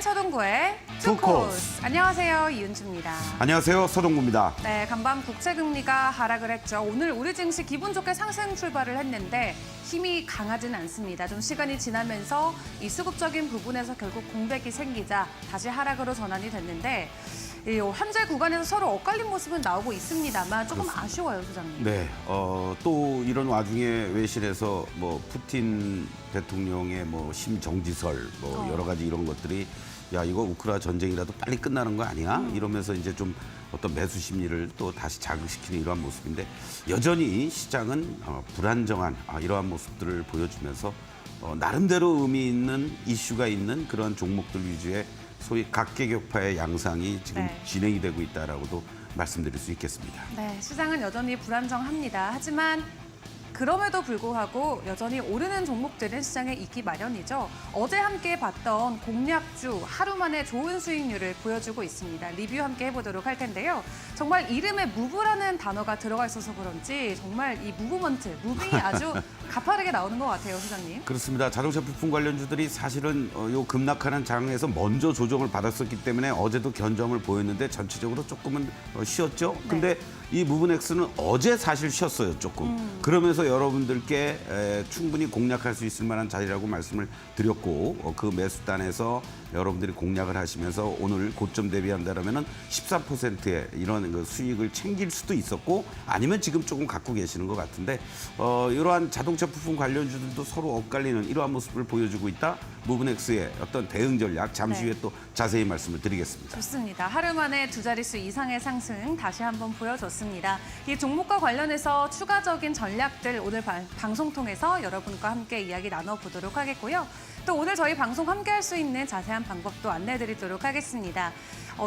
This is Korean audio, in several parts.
서동구의 투코스. 안녕하세요, 이은주입니다. 안녕하세요, 서동구입니다. 네, 간밤 국채금리가 하락을 했죠. 오늘 우리 증시 기분 좋게 상승 출발을 했는데 힘이 강하진 않습니다. 좀 시간이 지나면서 이 수급적인 부분에서 결국 공백이 생기자 다시 하락으로 전환이 됐는데 현재 구간에서 서로 엇갈린 모습은 나오고 있습니다만 조금 아쉬워요, 소장님. 네, 또 이런 와중에 외신에서 푸틴 대통령의 심정지설 여러 가지 이런 것들이 야, 이거 우크라 전쟁이라도 빨리 끝나는 거 아니야? 이러면서 이제 좀 어떤 매수 심리를 또 다시 자극시키는 이러한 모습인데 여전히 시장은 불안정한 이러한 모습들을 보여주면서 나름대로 의미 있는 이슈가 있는 그런 종목들 위주의 소위 각계격파의 양상이 지금 진행이 되고 있다라고도 말씀드릴 수 있겠습니다. 네, 시장은 여전히 불안정합니다. 하지만 그럼에도 불구하고 여전히 오르는 종목들은 시장에 있기 마련이죠. 어제 함께 봤던 공략주 하루 만에 좋은 수익률을 보여주고 있습니다. 리뷰 함께 해보도록 할 텐데요. 정말 이름에 무브라는 단어가 들어가 있어서 그런지 정말 이 무브먼트, 무빙이 아주 가파르게 나오는 것 같아요, 소장님. 그렇습니다. 자동차 부품 관련주들이 사실은 요 급락하는 장에서 먼저 조정을 받았었기 때문에 어제도 견점을 보였는데 전체적으로 조금은 쉬었죠. 근데 이 무브넥스는 어제 사실 쉬었어요, 조금. 그러면서 여러분들께 충분히 공략할 수 있을 만한 자리라고 말씀을 드렸고 그 매수단에서 여러분들이 공략을 하시면서 오늘 고점 대비한다면은 14%의 이런 그 수익을 챙길 수도 있었고 아니면 지금 조금 갖고 계시는 것 같은데 이러한 자동차 부품 관련주들도 서로 엇갈리는 이러한 모습을 보여주고 있다. 무브넥스의 어떤 대응 전략 잠시 후에 또 자세히 말씀을 드리겠습니다. 좋습니다. 하루 만에 두 자릿수 이상의 상승 다시 한번 보여줬습니다. 이 종목과 관련해서 추가적인 전략들 오늘 방송 통해서 여러분과 함께 이야기 나눠보도록 하겠고요. 또 오늘 저희 방송 함께할 수 있는 자세한 방법도 안내드리도록 하겠습니다.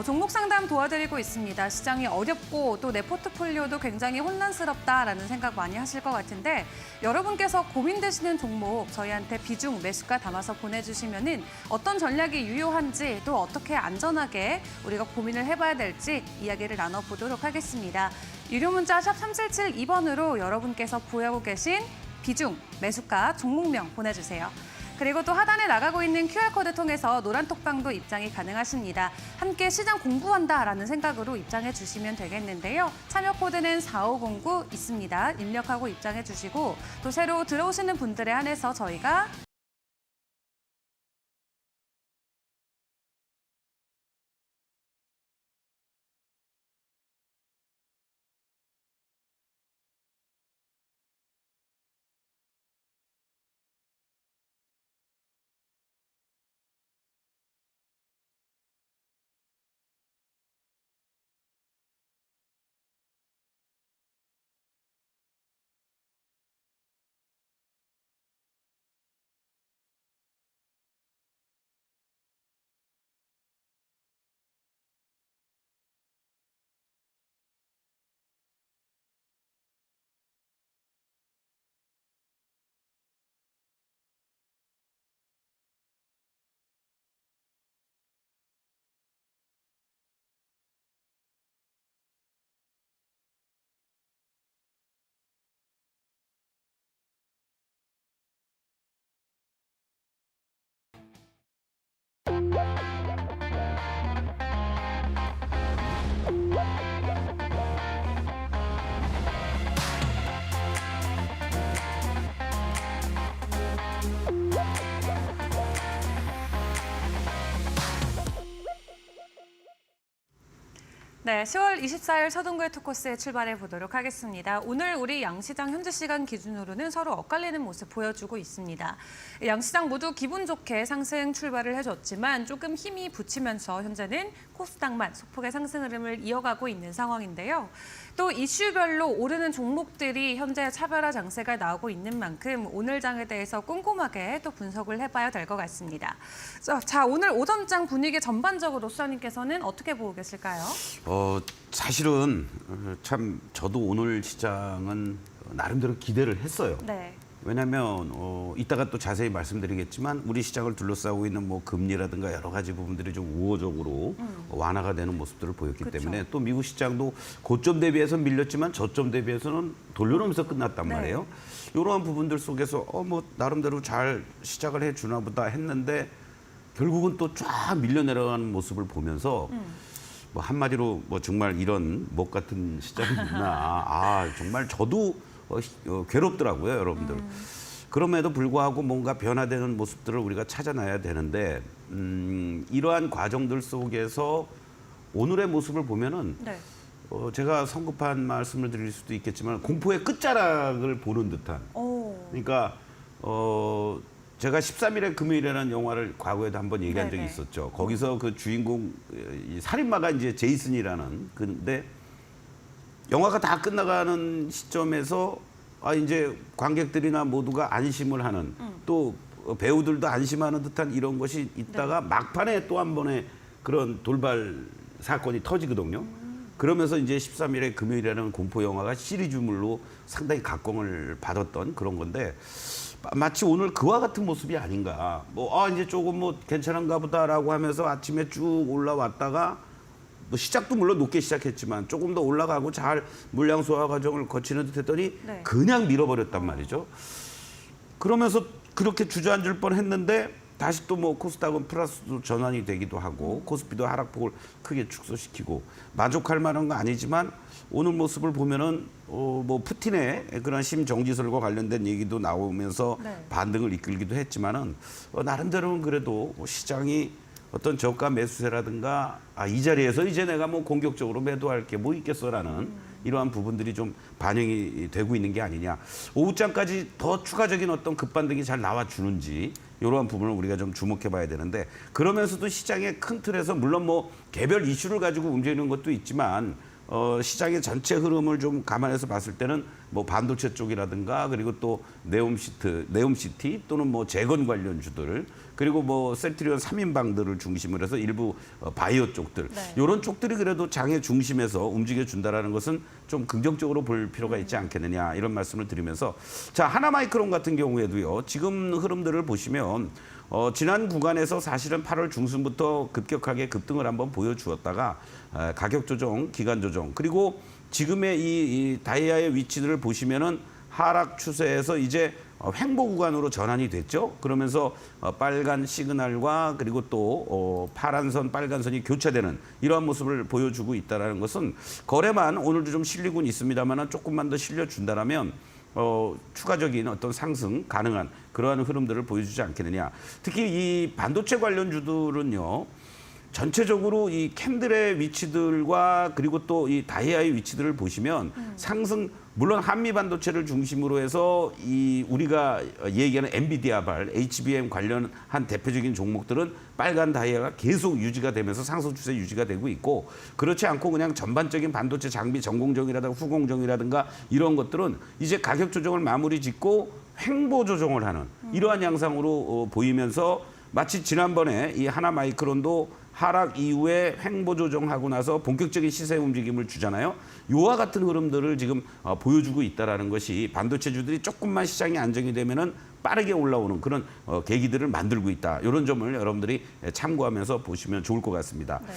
종목 상담 도와드리고 있습니다. 시장이 어렵고 또 내 포트폴리오도 굉장히 혼란스럽다라는 생각 많이 하실 것 같은데 여러분께서 고민되시는 종목 저희한테 비중, 매수가 담아서 보내주시면은 어떤 전략이 유효한지 또 어떻게 안전하게 우리가 고민을 해봐야 될지 이야기를 나눠보도록 하겠습니다. 유료 문자 샵 3772번으로 여러분께서 보유하고 계신 비중, 매수가, 종목명 보내주세요. 그리고 또 하단에 나가고 있는 QR코드 통해서 노란톡방도 입장이 가능하십니다. 함께 시장 공부한다라는 생각으로 입장해 주시면 되겠는데요. 참여 코드는 4509 있습니다. 입력하고 입장해 주시고 또 새로 들어오시는 분들에 한해서 저희가 네, 10월 24일 서동구의 투코스에 출발해 보도록 하겠습니다. 오늘 우리 양시장 현재 시간 기준으로는 서로 엇갈리는 모습 보여주고 있습니다. 양시장 모두 기분 좋게 상승 출발을 해줬지만 조금 힘이 붙이면서 현재는 코스닥만 소폭의 상승 흐름을 이어가고 있는 상황인데요. 또 이슈별로 오르는 종목들이 현재 차별화 장세가 나오고 있는 만큼 오늘 장에 대해서 꼼꼼하게 또 분석을 해봐야 될 것 같습니다. 자, 오늘 오전장 분위기 전반적으로 수장님께서는 어떻게 보고 계실까요? 사실은 참 저도 오늘 시장은 나름대로 기대를 했어요. 네. 왜냐하면 이따가 또 자세히 말씀드리겠지만 우리 시장을 둘러싸고 있는 금리라든가 여러 가지 부분들이 좀 우호적으로 완화가 되는 모습들을 보였기 때문에 또 미국 시장도 고점 대비해서 밀렸지만 저점 대비해서는 돌려놓으면서 끝났단 말이에요. 이러한 부분들 속에서 나름대로 잘 시작을 해주나 보다 했는데 결국은 또 쫙 밀려 내려가는 모습을 보면서 뭐 한마디로 뭐 정말 이런 목 같은 시점이 있나. 아, 정말 저도 괴롭더라고요, 여러분들. 그럼에도 불구하고 뭔가 변화되는 모습들을 우리가 찾아놔야 되는데 이러한 과정들 속에서 오늘의 모습을 보면은 네. 제가 성급한 말씀을 드릴 수도 있겠지만 공포의 끝자락을 보는 듯한. 오. 그러니까 제가 13일의 금요일이라는 영화를 과거에도 한번 얘기한 적이 네네. 있었죠. 거기서 그 주인공 이 살인마가 이제 제이슨이라는 근데 영화가 다 끝나가는 시점에서 이제 관객들이나 모두가 안심을 하는 또 배우들도 안심하는 듯한 이런 것이 있다가 막판에 또 한 번의 그런 돌발 사건이 터지거든요. 그러면서 이제 13일의 금요일이라는 공포 영화가 시리즈물로 상당히 각광을 받았던 그런 건데 마치 오늘 그와 같은 모습이 아닌가. 이제 조금 뭐 괜찮은가 보다라고 하면서 아침에 쭉 올라왔다가 뭐 시작도 물론 높게 시작했지만 조금 더 올라가고 잘 물량 소화 과정을 거치는 듯 했더니 네. 그냥 밀어버렸단 말이죠. 그러면서 그렇게 주저앉을 뻔했는데 다시 또 뭐 코스닥은 플러스도 전환이 되기도 하고 코스피도 하락폭을 크게 축소시키고 만족할 만한 거 아니지만 오늘 모습을 보면은 뭐 푸틴의 그런 심정지설과 관련된 얘기도 나오면서 네. 반등을 이끌기도 했지만은 나름대로는 그래도 시장이 어떤 저가 매수세라든가 이 자리에서 이제 내가 뭐 공격적으로 매도할 게 뭐 있겠어라는 이러한 부분들이 좀 반영이 되고 있는 게 아니냐. 오후장까지 더 추가적인 어떤 급반등이 잘 나와주는지 이러한 부분을 우리가 좀 주목해 봐야 되는데 그러면서도 시장의 큰 틀에서 물론 뭐 개별 이슈를 가지고 움직이는 것도 있지만 시장의 전체 흐름을 좀 감안해서 봤을 때는 뭐 반도체 쪽이라든가 그리고 또 네옴시티 또는 뭐 재건 관련주들 그리고 뭐 셀트리온 3인방들을 중심으로 해서 일부 바이오 쪽들 네. 이런 쪽들이 그래도 장의 중심에서 움직여 준다라는 것은 좀 긍정적으로 볼 필요가 있지 않겠느냐 이런 말씀을 드리면서 자 하나마이크론 같은 경우에도요 지금 흐름들을 보시면 지난 구간에서 사실은 8월 중순부터 급격하게 급등을 한번 보여주었다가 가격 조정, 기간 조정 그리고 지금의 이 다이아의 위치들을 보시면은 하락 추세에서 이제 횡보 구간으로 전환이 됐죠. 그러면서 빨간 시그널과 그리고 또 파란 선, 빨간 선이 교차되는 이러한 모습을 보여주고 있다는 것은 거래만 오늘도 좀 실리고는 있습니다만 조금만 더 실려준다라면 추가적인 어떤 상승 가능한 그러한 흐름들을 보여주지 않겠느냐. 특히 이 반도체 관련주들은요. 전체적으로 이 캔들의 위치들과 그리고 또 이 다이아의 위치들을 보시면 상승 물론 한미 반도체를 중심으로 해서 이 우리가 얘기하는 엔비디아발, HBM 관련한 대표적인 종목들은 빨간 다이아가 계속 유지가 되면서 상승 추세 유지가 되고 있고 그렇지 않고 그냥 전반적인 반도체 장비 전공정이라든가 후공정이라든가 이런 것들은 이제 가격 조정을 마무리 짓고 횡보 조정을 하는 이러한 양상으로 보이면서 마치 지난번에 이 하나마이크론도 하락 이후에 횡보 조정하고 나서 본격적인 시세 움직임을 주잖아요. 이와 같은 흐름들을 지금 보여주고 있다는 것이 반도체주들이 조금만 시장이 안정이 되면은 빠르게 올라오는 그런 계기들을 만들고 있다. 이런 점을 여러분들이 참고하면서 보시면 좋을 것 같습니다. 네.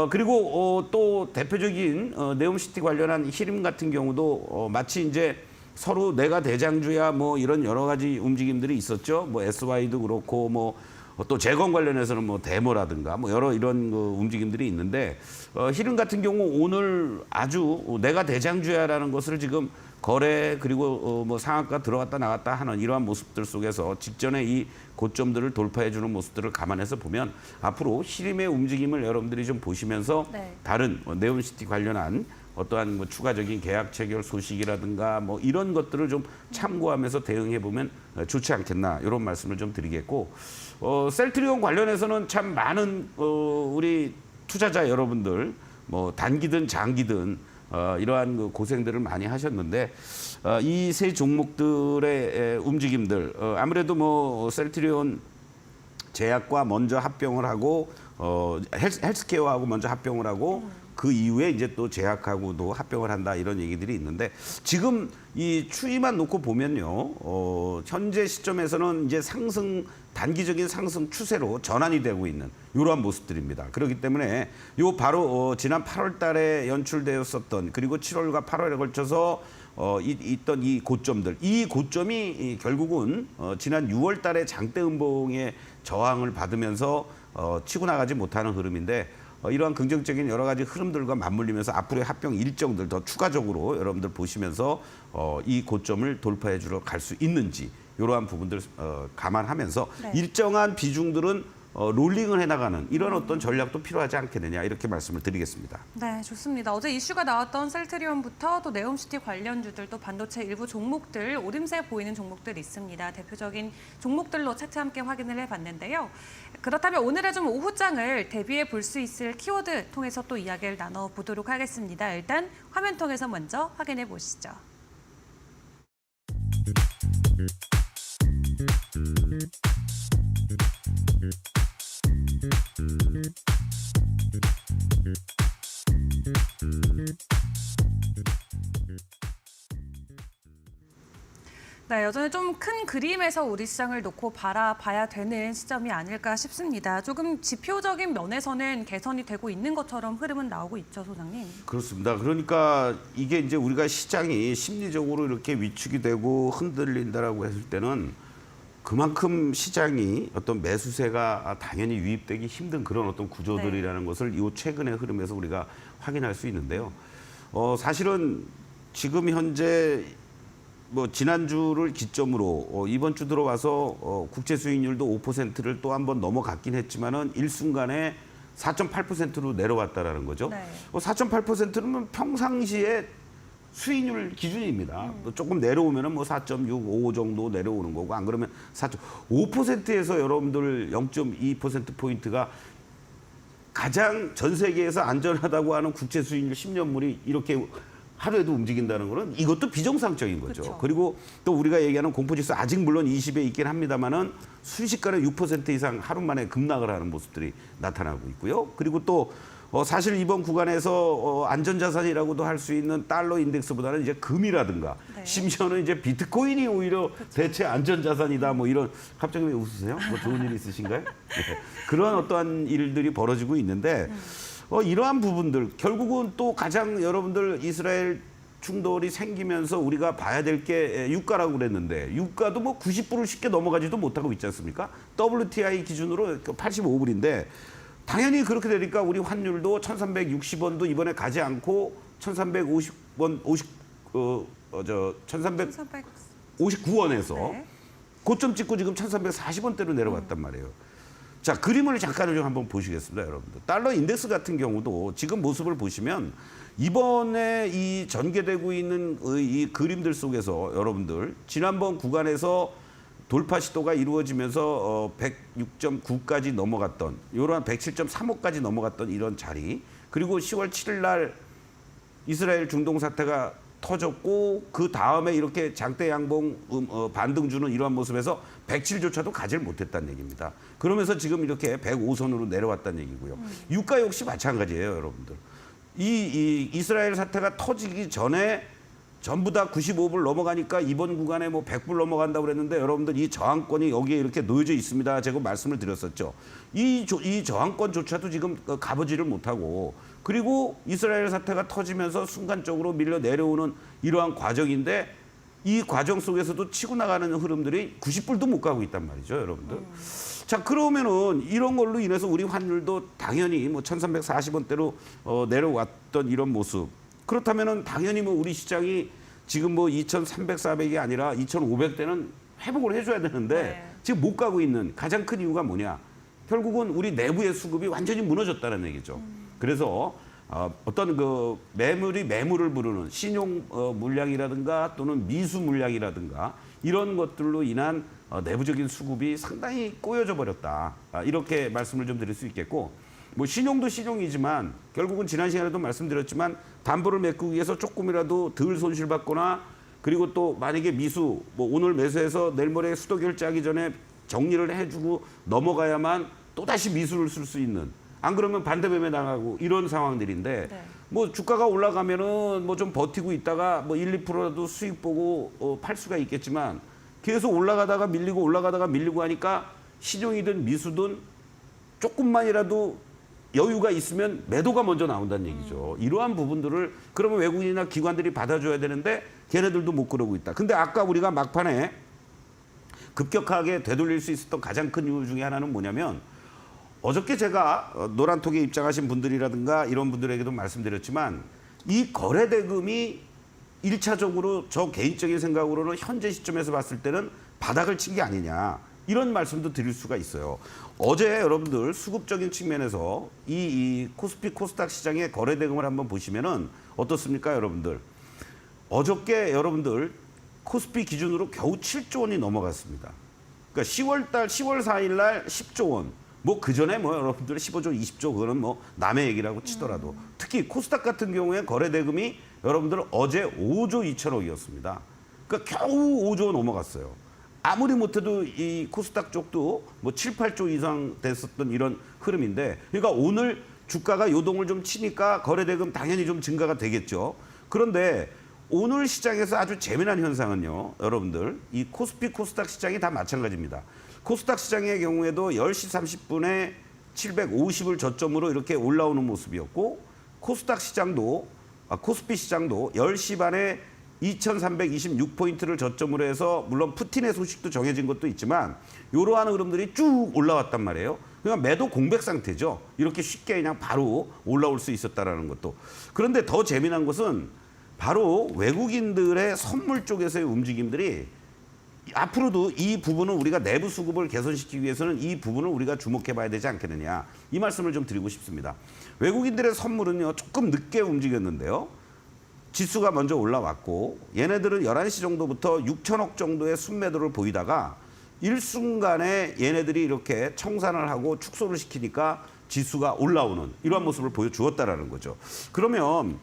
그리고 또 대표적인 네옴시티 관련한 히림 같은 경우도 마치 이제 서로 내가 대장주야 뭐 이런 여러 가지 움직임들이 있었죠. 뭐 SY도 그렇고 뭐 또 재건 관련해서는 뭐 데모라든가 뭐 여러 이런 움직임들이 있는데 히름 같은 경우 오늘 아주 내가 대장주야라는 것을 지금 거래 그리고 뭐 상한가 들어갔다 나갔다 하는 이러한 모습들 속에서 직전에 이 고점들을 돌파해 주는 모습들을 감안해서 보면 앞으로 히림의 움직임을 여러분들이 좀 보시면서 네. 다른 네옴시티 관련한 어떠한 뭐 추가적인 계약 체결 소식이라든가 뭐 이런 것들을 좀 참고하면서 대응해 보면 좋지 않겠나 이런 말씀을 좀 드리겠고 셀트리온 관련해서는 참 많은 우리 투자자 여러분들 뭐 단기든 장기든 이러한 그 고생들을 많이 하셨는데 이 세 종목들의 움직임들 아무래도 뭐 셀트리온 제약과 먼저 합병을 하고 헬스케어하고 먼저 합병을 하고 그 이후에 이제 또 제약하고도 합병을 한다 이런 얘기들이 있는데 지금 이 추이만 놓고 보면요 현재 시점에서는 이제 단기적인 상승 추세로 전환이 되고 있는 이러한 모습들입니다. 그렇기 때문에 요 바로 지난 8월달에 연출되었었던 그리고 7월과 8월에 걸쳐서 있던 이 고점들, 이 고점이 결국은 지난 6월달에 장대 음봉의 저항을 받으면서 치고 나가지 못하는 흐름인데 이러한 긍정적인 여러 가지 흐름들과 맞물리면서 앞으로의 합병 일정들 더 추가적으로 여러분들 보시면서 이 고점을 돌파해 주러 갈 수 있는지 이러한 부분들 감안하면서 네. 일정한 비중들은 롤링을 해나가는 이런 어떤 전략도 필요하지 않겠느냐 이렇게 말씀을 드리겠습니다. 네, 좋습니다. 어제 이슈가 나왔던 셀트리온부터 또 네옴시티 관련주들 또 반도체 일부 종목들 오름세 보이는 종목들 있습니다. 대표적인 종목들로 차트 함께 확인을 해봤는데요. 그렇다면 오늘의 좀 오후장을 대비해 볼 수 있을 키워드 통해서 또 이야기를 나눠보도록 하겠습니다. 일단 화면 통해서 먼저 확인해 보시죠. 네, 여전히 좀 큰 그림에서 우리 시장을 놓고 바라봐야 되는 시점이 아닐까 싶습니다. 조금 지표적인 면에서는 개선이 되고 있는 것처럼 흐름은 나오고 있죠, 소장님. 그렇습니다. 그러니까 이게 이제 우리가 시장이 심리적으로 이렇게 위축이 되고 흔들린다라고 했을 때는 그만큼 시장이 어떤 매수세가 당연히 유입되기 힘든 그런 어떤 구조들이라는 것을 이 최근의 흐름에서 우리가 확인할 수 있는데요. 사실은 지금 현재 뭐 지난주를 기점으로 이번 주 들어와서 국채 수익률도 5%를 또 한 번 넘어갔긴 했지만은 일순간에 4.8%로 내려왔다라는 거죠. 네. 4.8%는 평상시에 수익률 기준입니다. 조금 내려오면은 뭐 4.65 정도 내려오는 거고 안 그러면 4.5%에서 여러분들 0.2% 포인트가 가장 전 세계에서 안전하다고 하는 국채 수익률 10년물이 이렇게 하루에도 움직인다는 거는 이것도 비정상적인 거죠. 그렇죠. 그리고 또 우리가 얘기하는 공포지수 아직 물론 20에 있긴 합니다만은 순식간에 6% 이상 하루 만에 급락을 하는 모습들이 나타나고 있고요. 그리고 또 사실 이번 구간에서 안전자산이라고도 할 수 있는 달러 인덱스보다는 이제 금이라든가 네. 심지어는 이제 비트코인이 오히려 대체 안전자산이다 뭐 이런 갑자기 왜 웃으세요? 뭐 좋은 일 있으신가요? 네. 그런 어떠한 일들이 벌어지고 있는데 이러한 부분들 결국은 또 가장 여러분들 이스라엘 충돌이 생기면서 우리가 봐야 될 게 유가라고 그랬는데 유가도 뭐 90불을 쉽게 넘어가지도 못하고 있지 않습니까? WTI 기준으로 85불인데 당연히 그렇게 되니까 우리 환율도 1,360원도 이번에 가지 않고 1,350원 1,359원에서 네. 고점 찍고 지금 1,340원대로 내려왔단 말이에요. 자, 그림을 잠깐 좀 한번 보시겠습니다, 여러분들. 달러 인덱스 같은 경우도 지금 모습을 보시면 이번에 이 전개되고 있는 이 그림들 속에서 여러분들 지난번 구간에서 돌파 시도가 이루어지면서 106.9까지 넘어갔던 이런 107.35까지 넘어갔던 이런 자리 그리고 10월 7일 날 이스라엘 중동 사태가 터졌고 그 다음에 이렇게 장대 양봉 반등 주는 이러한 모습에서 107조차도 가지를 못했다는 얘기입니다. 그러면서 지금 이렇게 105선으로 내려왔다는 얘기고요. 유가 역시 마찬가지예요, 여러분들. 이 이스라엘 사태가 터지기 전에 전부 다 95불 넘어가니까 이번 구간에 뭐 100불 넘어간다고 그랬는데 여러분들 이 저항권이 여기에 이렇게 놓여져 있습니다. 제가 말씀을 드렸었죠. 이 저항권조차도 지금 가보지를 못하고 그리고 이스라엘 사태가 터지면서 순간적으로 밀려 내려오는 이러한 과정인데 이 과정 속에서도 치고 나가는 흐름들이 90불도 못 가고 있단 말이죠, 여러분들. 자, 그러면은 이런 걸로 인해서 우리 환율도 당연히 뭐 1,340원대로 내려왔던 이런 모습. 그렇다면은 당연히 뭐 우리 시장이 지금 뭐 2,300, 400이 아니라 2,500대는 회복을 해줘야 되는데 네. 지금 못 가고 있는 가장 큰 이유가 뭐냐? 결국은 우리 내부의 수급이 완전히 무너졌다는 얘기죠. 그래서 어떤 그 매물을 부르는 신용 물량이라든가 또는 미수 물량이라든가 이런 것들로 인한 내부적인 수급이 상당히 꼬여져 버렸다. 이렇게 말씀을 좀 드릴 수 있겠고 뭐 신용도 신용이지만 결국은 지난 시간에도 말씀드렸지만 담보를 메꾸기 위해서 조금이라도 덜 손실받거나 그리고 또 만약에 미수 뭐 오늘 매수해서 내일 모레 수도 결제하기 전에 정리를 해주고 넘어가야만 또다시 미수를 쓸 수 있는 안 그러면 반대 매매 나가고 이런 상황들인데 네. 뭐 주가가 올라가면은 뭐 좀 버티고 있다가 뭐 1, 2%라도 수익 보고 팔 수가 있겠지만 계속 올라가다가 밀리고 하니까 신용이든 미수든 조금만이라도 여유가 있으면 매도가 먼저 나온다는 얘기죠. 이러한 부분들을 그러면 외국인이나 기관들이 받아줘야 되는데 걔네들도 못 그러고 있다. 근데 아까 우리가 막판에 급격하게 되돌릴 수 있었던 가장 큰 이유 중에 하나는 뭐냐면 어저께 제가 노란톡에 입장하신 분들이라든가 이런 분들에게도 말씀드렸지만 이 거래 대금이 1차적으로 저 개인적인 생각으로는 현재 시점에서 봤을 때는 바닥을 친 게 아니냐 이런 말씀도 드릴 수가 있어요. 어제 여러분들 수급적인 측면에서 이 코스피 코스닥 시장의 거래 대금을 한번 보시면은 어떻습니까, 여러분들? 어저께 여러분들 코스피 기준으로 겨우 7조 원이 넘어갔습니다. 그러니까 10월 4일 날 10조 원. 뭐 그전에 뭐 여러분들 15조, 20조 그거는 뭐 남의 얘기라고 치더라도 특히 코스닥 같은 경우에 거래 대금이 여러분들 어제 5조 2천억이었습니다. 그러니까 겨우 5조 넘어갔어요. 아무리 못해도 이 코스닥 쪽도 뭐 7, 8조 이상 됐었던 이런 흐름인데 그러니까 오늘 주가가 요동을 좀 치니까 거래 대금 당연히 좀 증가가 되겠죠. 그런데 오늘 시장에서 아주 재미난 현상은요. 여러분들 이 코스피 코스닥 시장이 다 마찬가지입니다. 코스닥 시장의 경우에도 10시 30분에 750을 저점으로 이렇게 올라오는 모습이었고 코스닥 시장도 코스피 시장도 10시 반에 2326포인트를 저점으로 해서 물론 푸틴의 소식도 정해진 것도 있지만 이러한 흐름들이 쭉 올라왔단 말이에요. 그러니까 매도 공백 상태죠. 이렇게 쉽게 그냥 바로 올라올 수 있었다라는 것도. 그런데 더 재미난 것은 바로 외국인들의 선물 쪽에서의 움직임들이 앞으로도 이 부분은 우리가 내부 수급을 개선시키기 위해서는 이 부분을 우리가 주목해 봐야 되지 않겠느냐. 이 말씀을 좀 드리고 싶습니다. 외국인들의 선물은요. 조금 늦게 움직였는데요. 지수가 먼저 올라왔고 얘네들은 11시 정도부터 6천억 정도의 순매도를 보이다가 일순간에 얘네들이 이렇게 청산을 하고 축소를 시키니까 지수가 올라오는 이러한 모습을 보여주었다라는 거죠. 그러면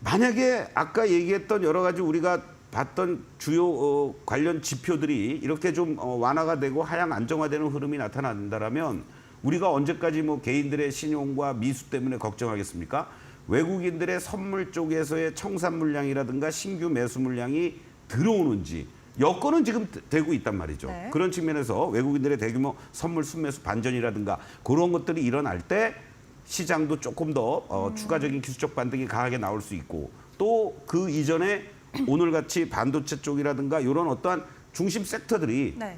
만약에 아까 얘기했던 여러 가지 우리가 봤던 주요 관련 지표들이 이렇게 좀 완화가 되고 하향 안정화되는 흐름이 나타난다라면 우리가 언제까지 뭐 개인들의 신용과 미수 때문에 걱정하겠습니까? 외국인들의 선물 쪽에서의 청산 물량이라든가 신규 매수 물량이 들어오는지 여건은 지금 되고 있단 말이죠. 네. 그런 측면에서 외국인들의 대규모 선물 순매수 반전이라든가 그런 것들이 일어날 때 시장도 조금 더 추가적인 기술적 반등이 강하게 나올 수 있고 또 그 이전에 오늘같이 반도체 쪽이라든가 이런 어떠한 중심 섹터들이 네.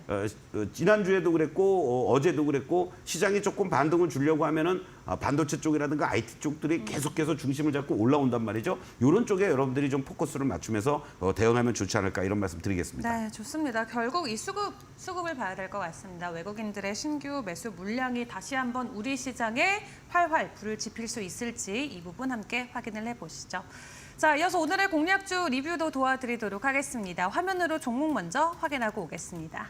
지난주에도 그랬고 어제도 그랬고 시장이 조금 반등을 주려고 하면은 반도체 쪽이라든가 IT 쪽들이 계속해서 중심을 잡고 올라온단 말이죠. 이런 쪽에 여러분들이 좀 포커스를 맞추면서 대응하면 좋지 않을까 이런 말씀 드리겠습니다. 네, 좋습니다. 결국 이 수급을 봐야 될 것 같습니다. 외국인들의 신규 매수 물량이 다시 한번 우리 시장에 활활 불을 지필 수 있을지 이 부분 함께 확인을 해보시죠. 자, 이어서 오늘의 공략주 리뷰도 도와드리도록 하겠습니다. 화면으로 종목 먼저 확인하고 오겠습니다.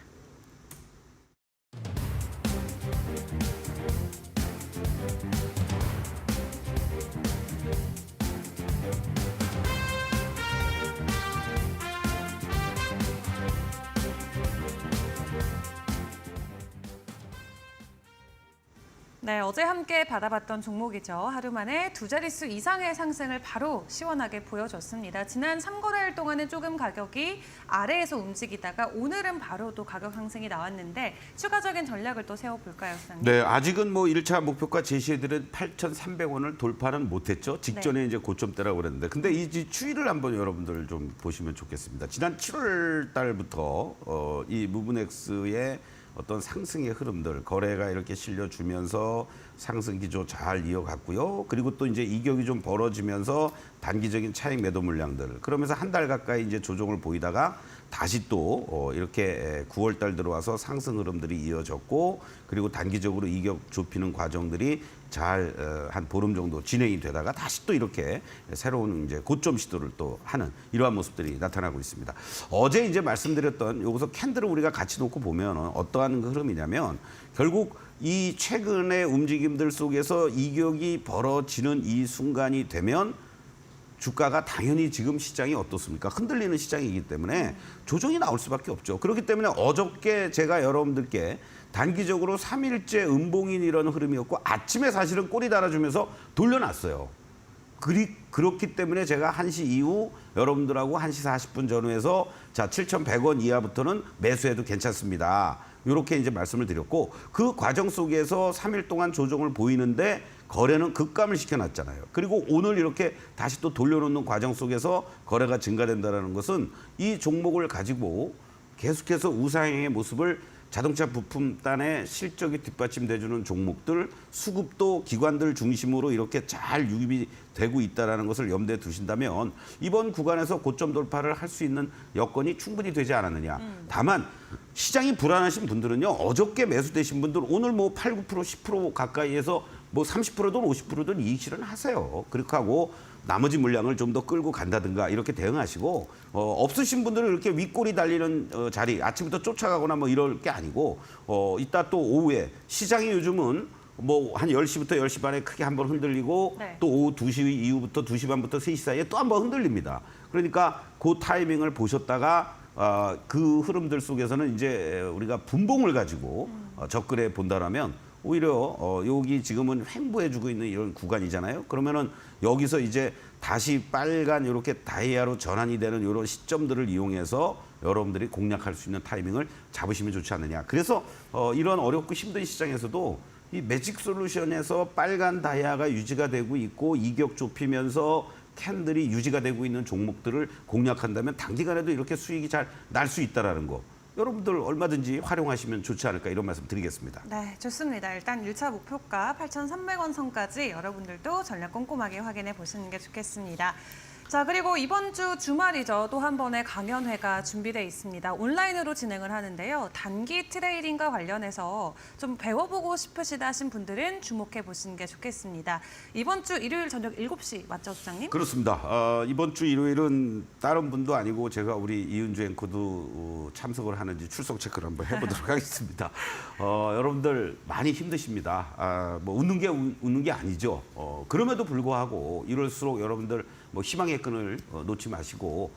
네, 어제 함께 받아봤던 종목이죠. 하루 만에 두 자릿수 이상의 상승을 바로 시원하게 보여줬습니다. 지난 3거래일 동안은 조금 가격이 아래에서 움직이다가 오늘은 바로 또 가격 상승이 나왔는데 추가적인 전략을 또 세워볼까요, 선생님? 네, 아직은 뭐 1차 목표가 제시해드린 8,300원을 돌파는 못했죠. 직전에 이제 고점대라고 그랬는데. 근데 이 추이를 한번 여러분들 좀 보시면 좋겠습니다. 지난 7월 달부터 이 무브넥스의 어떤 상승의 흐름들, 거래가 이렇게 실려주면서 상승 기조 잘 이어갔고요. 그리고 또 이제 이격이 좀 벌어지면서 단기적인 차익 매도 물량들. 그러면서 한 달 가까이 이제 조정을 보이다가 다시 또 이렇게 9월 달 들어와서 상승 흐름들이 이어졌고 그리고 단기적으로 이격 좁히는 과정들이 잘 한 보름 정도 진행이 되다가 다시 또 이렇게 새로운 이제 고점 시도를 또 하는 이러한 모습들이 나타나고 있습니다. 어제 이제 말씀드렸던 여기서 캔들을 우리가 같이 놓고 보면 어떠한 흐름이냐면 결국 이 최근의 움직임들 속에서 이격이 벌어지는 이 순간이 되면 주가가 당연히 지금 시장이 어떻습니까? 흔들리는 시장이기 때문에 조정이 나올 수밖에 없죠. 그렇기 때문에 어저께 제가 여러분들께 단기적으로 3일째 음봉인 이런 흐름이었고 아침에 사실은 꼬리 달아주면서 돌려놨어요. 그렇기 때문에 제가 1시 이후 여러분들하고 1시 40분 전후에서 자 7,100원 이하부터는 매수해도 괜찮습니다. 이렇게 이제 말씀을 드렸고 그 과정 속에서 3일 동안 조정을 보이는데 거래는 급감을 시켜놨잖아요. 그리고 오늘 이렇게 다시 또 돌려놓는 과정 속에서 거래가 증가된다는 것은 이 종목을 가지고 계속해서 우상향의 모습을 자동차 부품단의 실적이 뒷받침돼주는 종목들, 수급도 기관들 중심으로 이렇게 잘 유입이 되고 있다는 것을 염두에 두신다면 이번 구간에서 고점 돌파를 할 수 있는 여건이 충분히 되지 않았느냐. 다만 시장이 불안하신 분들은요. 어저께 매수되신 분들 오늘 뭐 8, 9%, 10% 가까이에서 뭐 30%든 50%든 이익 실현하세요. 그렇게 하고 나머지 물량을 좀 더 끌고 간다든가 이렇게 대응하시고 없으신 분들은 이렇게 윗골이 달리는 자리 아침부터 쫓아가거나 뭐 이럴 게 아니고 이따 또 오후에 시장이 요즘은 뭐 한 10시부터 10시 반에 크게 한번 흔들리고 네. 또 오후 2시 이후부터 2시 반부터 3시 사이에 또 한번 흔들립니다. 그러니까 그 타이밍을 보셨다가 그 흐름들 속에서는 이제 우리가 분봉을 가지고 접근해 본다라면 오히려 여기 지금은 횡보해주고 있는 이런 구간이잖아요. 그러면은 여기서 이제 다시 빨간 이렇게 다이아로 전환이 되는 이런 시점들을 이용해서 여러분들이 공략할 수 있는 타이밍을 잡으시면 좋지 않느냐. 그래서 이런 어렵고 힘든 시장에서도 이 매직 솔루션에서 빨간 다이아가 유지가 되고 있고 이격 좁히면서 캔들이 유지가 되고 있는 종목들을 공략한다면 단기간에도 이렇게 수익이 잘 날 수 있다라는 거. 여러분들 얼마든지 활용하시면 좋지 않을까 이런 말씀 드리겠습니다. 네, 좋습니다. 일단 1차 목표가 8,300원 선까지 여러분들도 전략 꼼꼼하게 확인해 보시는 게 좋겠습니다. 자, 그리고 이번 주 주말이죠. 또 한 번의 강연회가 준비되어 있습니다. 온라인으로 진행을 하는데요. 단기 트레이딩과 관련해서 좀 배워보고 싶으시다 하신 분들은 주목해 보시는 게 좋겠습니다. 이번 주 일요일 저녁 7시 맞죠, 소장님? 그렇습니다. 이번 주 일요일은 다른 분도 아니고 제가 우리 이은주 앵커도 참석을 하는지 출석 체크를 한번 해보도록 하겠습니다. 여러분들 많이 힘드십니다. 뭐 웃는 게 아니죠. 그럼에도 불구하고 이럴수록 여러분들 뭐 희망의 끈을 놓지 마시고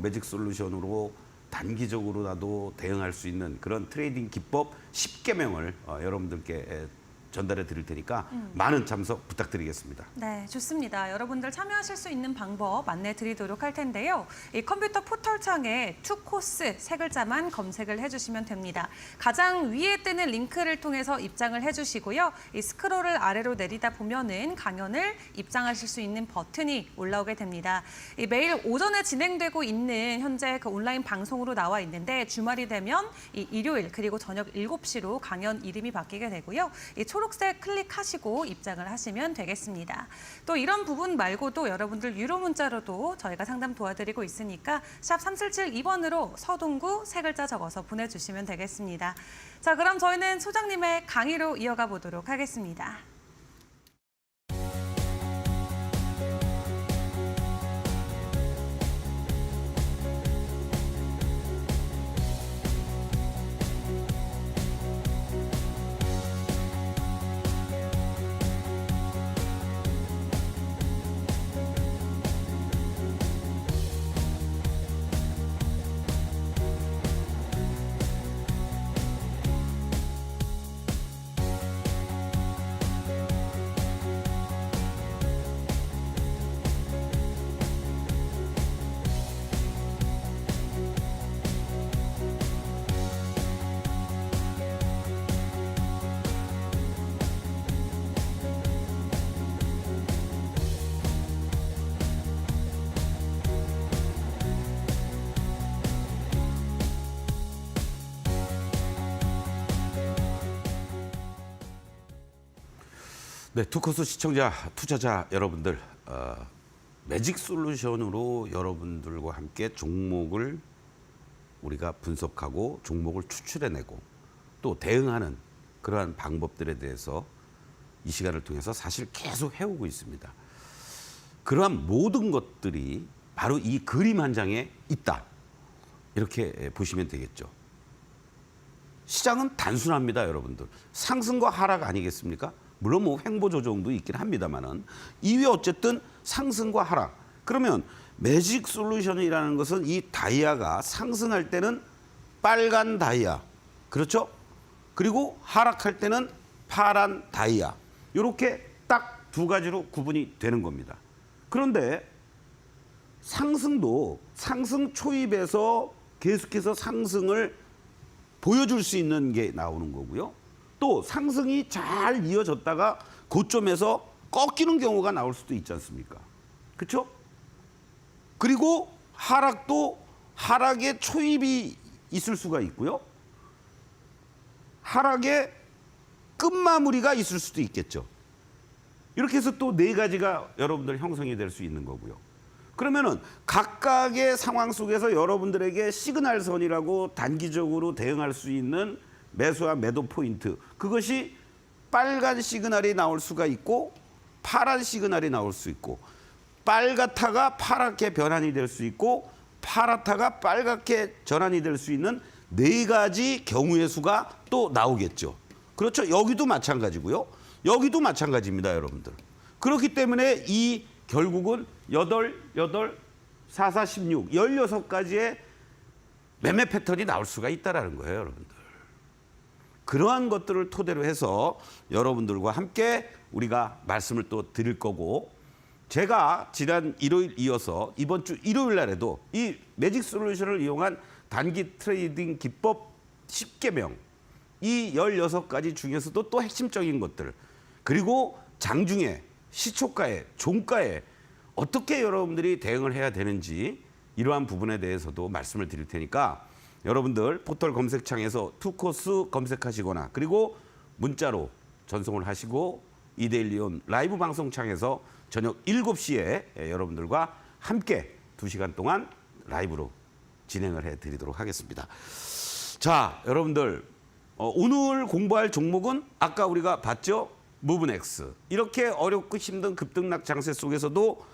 매직 솔루션으로 단기적으로라도 대응할 수 있는 그런 트레이딩 기법 10개명을 여러분들께 전달해 드릴 테니까 많은 참석 부탁드리겠습니다. 네, 좋습니다. 여러분들 참여하실 수 있는 방법 안내 드리도록 할 텐데요. 이 컴퓨터 포털창에 투코스 세 글자만 검색을 해주시면 됩니다. 가장 위에 뜨는 링크를 통해서 입장을 해주시고요. 이 스크롤을 아래로 내리다 보면은 강연을 입장하실 수 있는 버튼이 올라오게 됩니다. 이 매일 오전에 진행되고 있는 현재 그 온라인 방송으로 나와 있는데 주말이 되면 이 일요일 그리고 저녁 7시로 강연 이름이 바뀌게 되고요. 이 초록색 클릭하시고 입장을 하시면 되겠습니다. 또 이런 부분 말고도 여러분들 유료 문자로도 저희가 상담 도와드리고 있으니까 샵 3772번으로 서동구 세 글자 적어서 보내주시면 되겠습니다. 자, 그럼 저희는 소장님의 강의로 이어가 보도록 하겠습니다. 네, 투커스 시청자, 투자자 여러분들, 매직 솔루션으로 여러분들과 함께 종목을 우리가 분석하고 종목을 추출해내고 또 대응하는 그러한 방법들에 대해서 이 시간을 통해서 사실 계속 해오고 있습니다. 그러한 모든 것들이 바로 이 그림 한 장에 있다. 이렇게 보시면 되겠죠. 시장은 단순합니다, 여러분들. 상승과 하락 아니겠습니까? 물론 뭐 횡보 조정도 있긴 합니다만은 이외 어쨌든 상승과 하락. 그러면 매직 솔루션이라는 것은 이 다이아가 상승할 때는 빨간 다이아, 그렇죠? 그리고 하락할 때는 파란 다이아. 이렇게 딱 두 가지로 구분이 되는 겁니다. 그런데 상승도 상승 초입에서 계속해서 상승을 보여줄 수 있는 게 나오는 거고요. 또 상승이 잘 이어졌다가 고점에서 꺾이는 경우가 나올 수도 있지 않습니까? 그렇죠? 그리고 하락도 하락의 초입이 있을 수가 있고요. 하락의 끝마무리가 있을 수도 있겠죠. 이렇게 해서 또 네 가지가 여러분들 형성이 될 수 있는 거고요. 그러면은 각각의 상황 속에서 여러분들에게 시그널선이라고 단기적으로 대응할 수 있는 매수와 매도 포인트, 그것이 빨간 시그널이 나올 수가 있고 파란 시그널이 나올 수 있고, 빨갛다가 파랗게 변환이 될 수 있고 파랗다가 빨갛게 전환이 될 수 있는 네 가지 경우의 수가 또 나오겠죠. 그렇죠. 여기도 마찬가지고요. 여기도 마찬가지입니다, 여러분들. 그렇기 때문에 이 결국은 8, 4, 4, 16, 16가지의 매매 패턴이 나올 수가 있다는 거예요, 여러분들. 그러한 것들을 토대로 해서 여러분들과 함께 우리가 말씀을 또 드릴 거고, 제가 지난 일요일 이어서 이번 주 일요일 날에도 이 매직 솔루션을 이용한 단기 트레이딩 기법 10개명, 이 16가지 중에서도 또 핵심적인 것들, 그리고 장중에 시초가에 종가에 어떻게 여러분들이 대응을 해야 되는지, 이러한 부분에 대해서도 말씀을 드릴 테니까 여러분들 포털 검색창에서 투코스 검색하시거나, 그리고 문자로 전송을 하시고 이데일리온 라이브 방송창에서 저녁 7시에 여러분들과 함께 2시간 동안 라이브로 진행을 해드리도록 하겠습니다. 자, 여러분들 오늘 공부할 종목은 아까 우리가 봤죠? 무브넥스. 이렇게 어렵고 힘든 급등락 장세 속에서도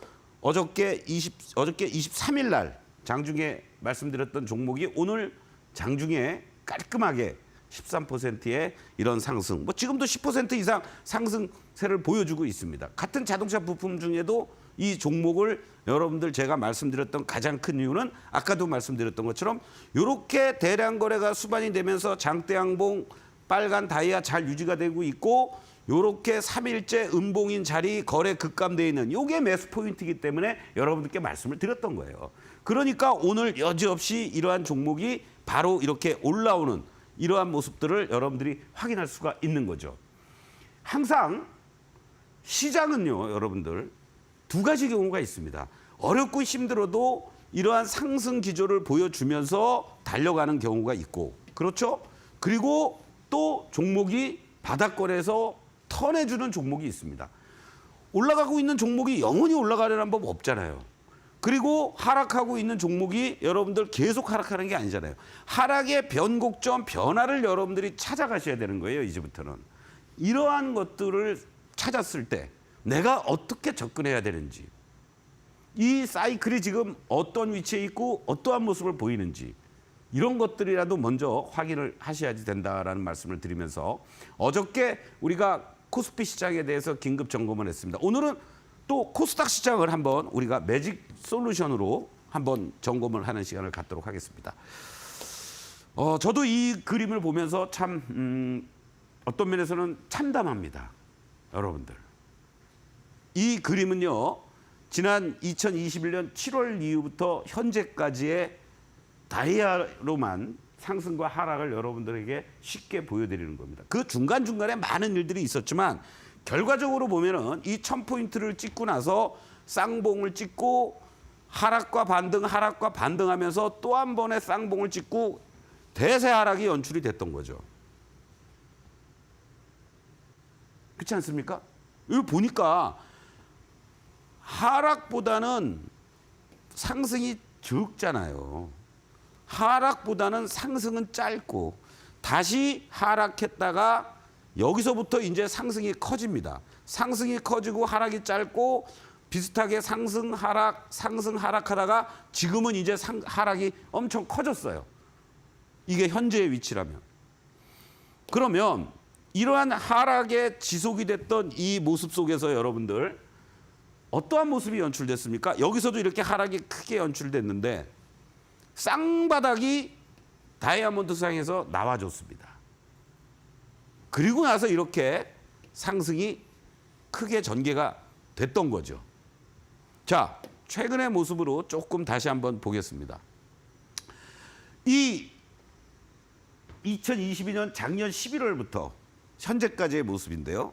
어저께 23일 날 장중에 말씀드렸던 종목이 오늘 장중에 깔끔하게 13%의 이런 상승, 뭐 지금도 10% 이상 상승세를 보여주고 있습니다. 같은 자동차 부품 중에도 이 종목을 여러분들 제가 말씀드렸던 가장 큰 이유는 아까도 말씀드렸던 것처럼 이렇게 대량 거래가 수반이 되면서 장대 양봉 빨간 다이아 잘 유지가 되고 있고, 이렇게 3일째 음봉인 자리 거래 급감되어 있는 이게 매수 포인트이기 때문에 여러분들께 말씀을 드렸던 거예요. 그러니까 오늘 여지없이 이러한 종목이 바로 이렇게 올라오는 이러한 모습들을 여러분들이 확인할 수가 있는 거죠. 항상 시장은요, 여러분들 두 가지 경우가 있습니다. 어렵고 힘들어도 이러한 상승 기조를 보여주면서 달려가는 경우가 있고, 그렇죠? 그리고 또 종목이 바닥권에서 턴해주는 종목이 있습니다. 올라가고 있는 종목이 영원히 올라가려는 법 없잖아요. 그리고 하락하고 있는 종목이 여러분들 계속 하락하는 게 아니잖아요. 하락의 변곡점, 변화를 여러분들이 찾아가셔야 되는 거예요, 이제부터는. 이러한 것들을 찾았을 때 내가 어떻게 접근해야 되는지, 이 사이클이 지금 어떤 위치에 있고 어떠한 모습을 보이는지, 이런 것들이라도 먼저 확인을 하셔야지 된다라는 말씀을 드리면서, 어저께 우리가 코스피 시장에 대해서 긴급 점검을 했습니다. 오늘은 또 코스닥 시장을 한번 우리가 매직 솔루션으로 한번 점검을 하는 시간을 갖도록 하겠습니다. 저도 이 그림을 보면서 참 어떤 면에서는 참담합니다, 여러분들. 이 그림은요, 지난 2021년 7월 이후부터 현재까지의 다이아로만 상승과 하락을 여러분들에게 쉽게 보여드리는 겁니다. 그 중간중간에 많은 일들이 있었지만 결과적으로 보면은 이 1000포인트를 찍고 나서 쌍봉을 찍고 하락과 반등하면서 또 한 번의 쌍봉을 찍고 대세 하락이 연출이 됐던 거죠. 그렇지 않습니까? 여기 보니까 하락보다는 상승이 적잖아요. 하락보다는 상승은 짧고 다시 하락했다가 여기서부터 이제 상승이 커집니다. 상승이 커지고 하락이 짧고 비슷하게 상승 하락하다가 지금은 이제 하락이 엄청 커졌어요. 이게 현재의 위치라면. 그러면 이러한 하락에 지속이 됐던 이 모습 속에서 여러분들 어떠한 모습이 연출됐습니까? 여기서도 이렇게 하락이 크게 연출됐는데 쌍바닥이 다이아몬드상에서 나와줬습니다. 그리고 나서 이렇게 상승이 크게 전개가 됐던 거죠. 자, 최근의 모습으로 조금 다시 한번 보겠습니다. 이 2022년 작년 11월부터 현재까지의 모습인데요.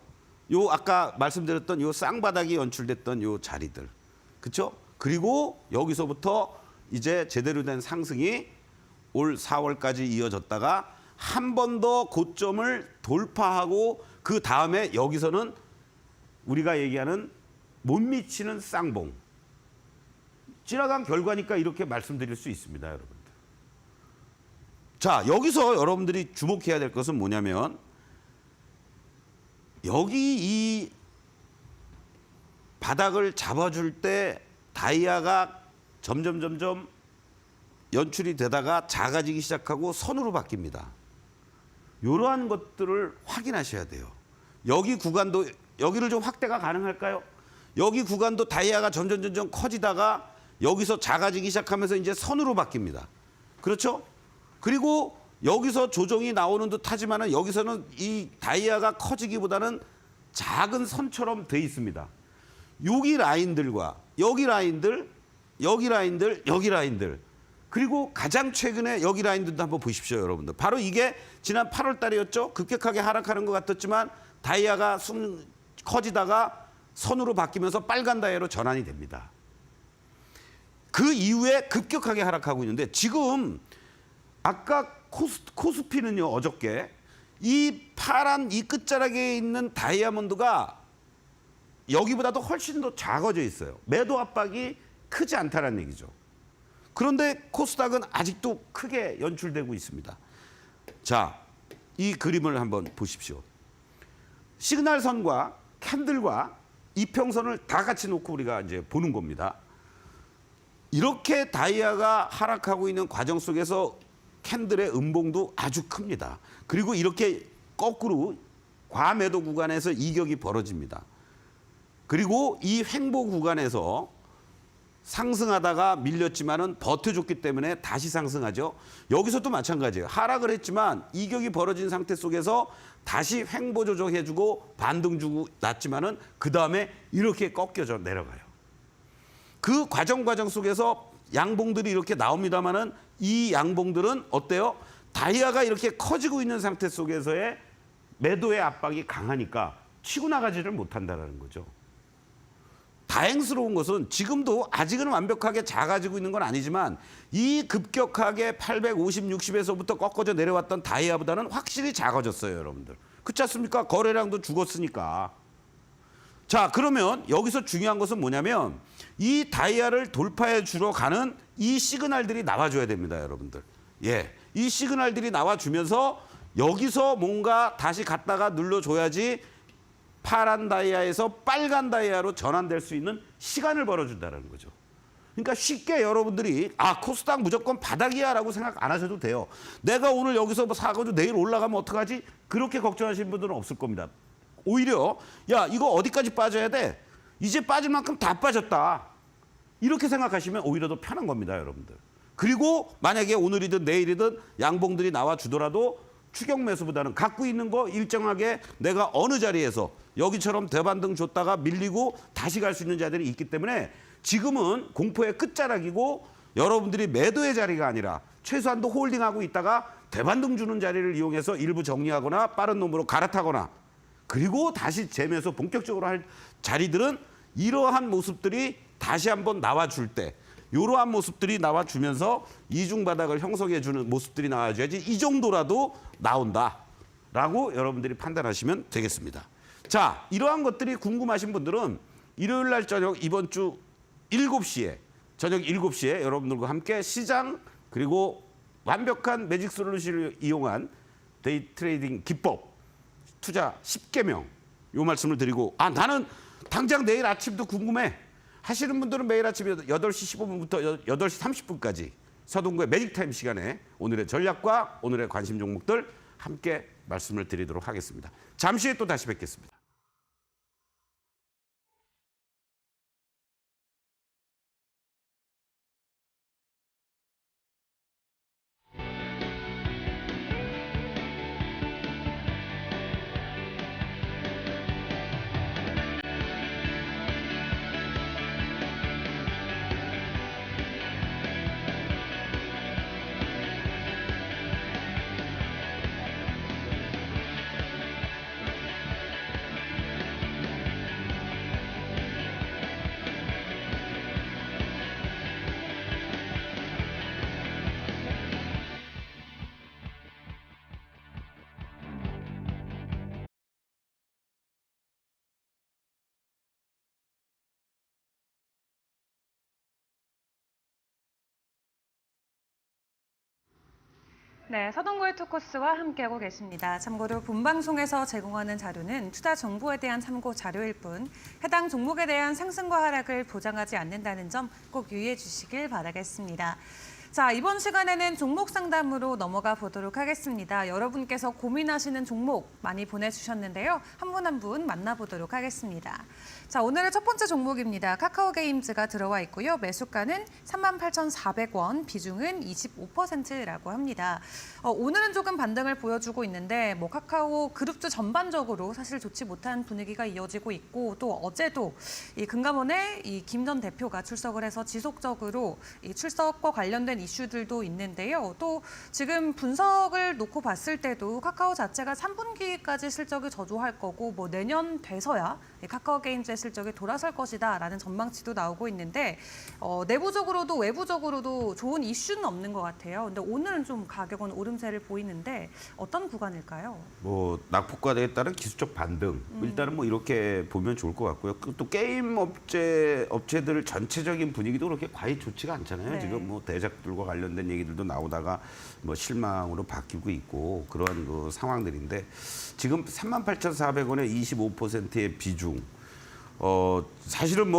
요 아까 말씀드렸던 요 쌍바닥이 연출됐던 요 자리들, 그렇죠? 그리고 여기서부터 이제 제대로 된 상승이 올 4월까지 이어졌다가 한 번 더 고점을 돌파하고 그 다음에 여기서는 우리가 얘기하는 못 미치는 쌍봉. 지나간 결과니까 이렇게 말씀드릴 수 있습니다, 여러분들. 자, 여기서 여러분들이 주목해야 될 것은 뭐냐면 여기 이 바닥을 잡아줄 때 다이아가 점점 연출이 되다가 작아지기 시작하고 선으로 바뀝니다. 이러한 것들을 확인하셔야 돼요. 여기 구간도 여기를 좀 확대가 가능할까요? 여기 구간도 다이아가 점점 커지다가 여기서 작아지기 시작하면서 이제 선으로 바뀝니다. 그렇죠? 그리고 여기서 조정이 나오는 듯 하지만은 여기서는 이 다이아가 커지기보다는 작은 선처럼 돼 있습니다. 여기 라인들과 여기 라인들, 여기 라인들, 여기 라인들, 그리고 가장 최근에 여기 라인들도 한번 보십시오, 여러분들. 바로 이게 지난 8월 달이었죠. 급격하게 하락하는 것 같았지만 다이아가 커지다가 선으로 바뀌면서 빨간 다이아로 전환이 됩니다. 그 이후에 급격하게 하락하고 있는데 지금 아까 코스피는요, 어저께 이 파란 이 끝자락에 있는 다이아몬드가 여기보다도 훨씬 더 작아져 있어요. 매도 압박이 크지 않다는 얘기죠. 그런데 코스닥은 아직도 크게 연출되고 있습니다. 자, 이 그림을 한번 보십시오. 시그널선과 캔들과 이평선을 다 같이 놓고 우리가 이제 보는 겁니다. 이렇게 다이아가 하락하고 있는 과정 속에서 캔들의 음봉도 아주 큽니다. 그리고 이렇게 거꾸로 과매도 구간에서 이격이 벌어집니다. 그리고 이 횡보 구간에서 상승하다가 밀렸지만은 버텨줬기 때문에 다시 상승하죠. 여기서도 마찬가지예요. 하락을 했지만 이격이 벌어진 상태 속에서 다시 횡보 조정해주고 반등 주고 났지만은 그 다음에 이렇게 꺾여져 내려가요. 그 과정 속에서 양봉들이 이렇게 나옵니다만은 이 양봉들은 어때요? 다이아가 이렇게 커지고 있는 상태 속에서의 매도의 압박이 강하니까 치고 나가지를 못한다는 거죠. 다행스러운 것은 지금도 아직은 완벽하게 작아지고 있는 건 아니지만 이 급격하게 850, 60에서부터 꺾어져 내려왔던 다이아보다는 확실히 작아졌어요, 여러분들. 그렇지 않습니까? 거래량도 죽었으니까. 자, 그러면 여기서 중요한 것은 뭐냐면 이 다이아를 돌파해 주러 가는 이 시그널들이 나와줘야 됩니다, 여러분들. 예, 이 시그널들이 나와주면서 여기서 뭔가 다시 갔다가 눌러줘야지 파란 다이아에서 빨간 다이아로 전환될 수 있는 시간을 벌어준다는 거죠. 그러니까 쉽게 여러분들이 코스닥 무조건 바닥이야라고 생각 안 하셔도 돼요. 내가 오늘 여기서 뭐 사가지고 내일 올라가면 어떡하지? 그렇게 걱정하시는 분들은 없을 겁니다. 오히려 야, 이거 어디까지 빠져야 돼? 이제 빠질 만큼 다 빠졌다. 이렇게 생각하시면 오히려 더 편한 겁니다, 여러분들. 그리고 만약에 오늘이든 내일이든 양봉들이 나와주더라도 추격 매수보다는 갖고 있는 거 일정하게 내가 어느 자리에서 여기처럼 대반등 줬다가 밀리고 다시 갈 수 있는 자들이 있기 때문에 지금은 공포의 끝자락이고 여러분들이 매도의 자리가 아니라 최소한도 홀딩하고 있다가 대반등 주는 자리를 이용해서 일부 정리하거나 빠른 놈으로 갈아타거나 그리고 다시 재매수 본격적으로 할 자리들은 이러한 모습들이 다시 한번 나와줄 때 이러한 모습들이 나와주면서 이중 바닥을 형성해주는 모습들이 나와줘야지 이 정도라도 나온다라고 여러분들이 판단하시면 되겠습니다. 자, 이러한 것들이 궁금하신 분들은 일요일 날 저녁 이번 주 7시에 저녁 7시에 여러분들과 함께 시장 그리고 완벽한 매직 솔루션을 이용한 데이 트레이딩 기법 투자 10개명 요 말씀을 드리고 나는 당장 내일 아침도 궁금해 하시는 분들은 매일 아침 8시 15분부터 8시 30분까지 서동구의 매직타임 시간에 오늘의 전략과 오늘의 관심 종목들 함께 말씀을 드리도록 하겠습니다. 잠시 후에 또 다시 뵙겠습니다. 네, 서동구의 투코스와 함께하고 계십니다. 참고로 본방송에서 제공하는 자료는 투자 정보에 대한 참고 자료일 뿐 해당 종목에 대한 상승과 하락을 보장하지 않는다는 점 꼭 유의해 주시길 바라겠습니다. 자, 이번 시간에는 종목 상담으로 넘어가 보도록 하겠습니다. 여러분께서 고민하시는 종목 많이 보내주셨는데요. 한 분 한 분 만나보도록 하겠습니다. 자, 오늘의 첫 번째 종목입니다. 카카오게임즈가 들어와 있고요. 매수가는 38,400원, 비중은 25%라고 합니다. 오늘은 조금 반등을 보여주고 있는데 카카오 그룹주 전반적으로 사실 좋지 못한 분위기가 이어지고 있고 또 어제도 이 금감원에 이 김 전 대표가 출석을 해서 지속적으로 이 출석과 관련된 이슈들도 있는데요. 또 지금 분석을 놓고 봤을 때도 카카오 자체가 3분기까지 실적이 저조할 거고 내년 돼서야 카카오게임즈의 실적이 돌아설 것이다라는 전망치도 나오고 있는데 내부적으로도 외부적으로도 좋은 이슈는 없는 것 같아요. 근데 오늘은 좀 가격은 오름세를 보이는데 어떤 구간일까요? 낙폭과대에 따른 기술적 반등. 일단은 이렇게 보면 좋을 것 같고요. 또 게임 업체들 전체적인 분위기도 그렇게 과히 좋지가 않잖아요. 네. 지금 대작들과 관련된 얘기들도 나오다가 실망으로 바뀌고 있고 그런 그 상황들인데 지금 38,400원에 25%의 비중. 사실은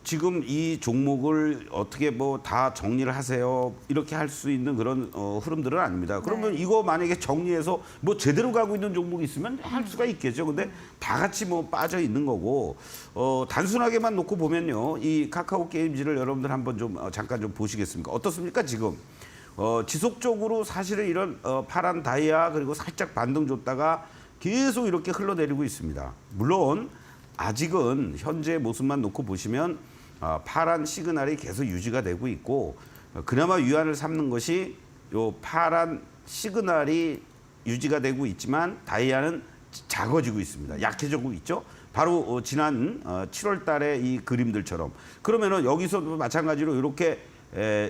지금 이 종목을 어떻게 다 정리를 하세요 이렇게 할 수 있는 그런 흐름들은 아닙니다. 그러면 네. 이거 만약에 정리해서 제대로 가고 있는 종목이 있으면 할 수가 있겠죠. 근데 다 같이 빠져 있는 거고 단순하게만 놓고 보면요, 이 카카오 게임즈를 여러분들 한번 좀 잠깐 좀 보시겠습니까? 어떻습니까 지금? 지속적으로 사실은 이런 파란 다이아 그리고 살짝 반등 줬다가 계속 이렇게 흘러내리고 있습니다. 물론 아직은 현재 모습만 놓고 보시면 파란 시그널이 계속 유지가 되고 있고 그나마 위안을 삼는 것이 요 파란 시그널이 유지가 되고 있지만 다이아는 작아지고 있습니다. 약해지고 있죠. 바로 지난 7월 달에 이 그림들처럼. 그러면은 여기서도 마찬가지로 이렇게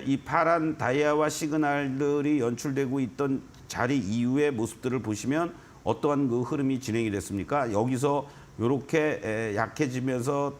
이 파란 다이아와 시그널들이 연출되고 있던 자리 이후의 모습들을 보시면 어떠한 그 흐름이 진행이 됐습니까? 여기서 이렇게 약해지면서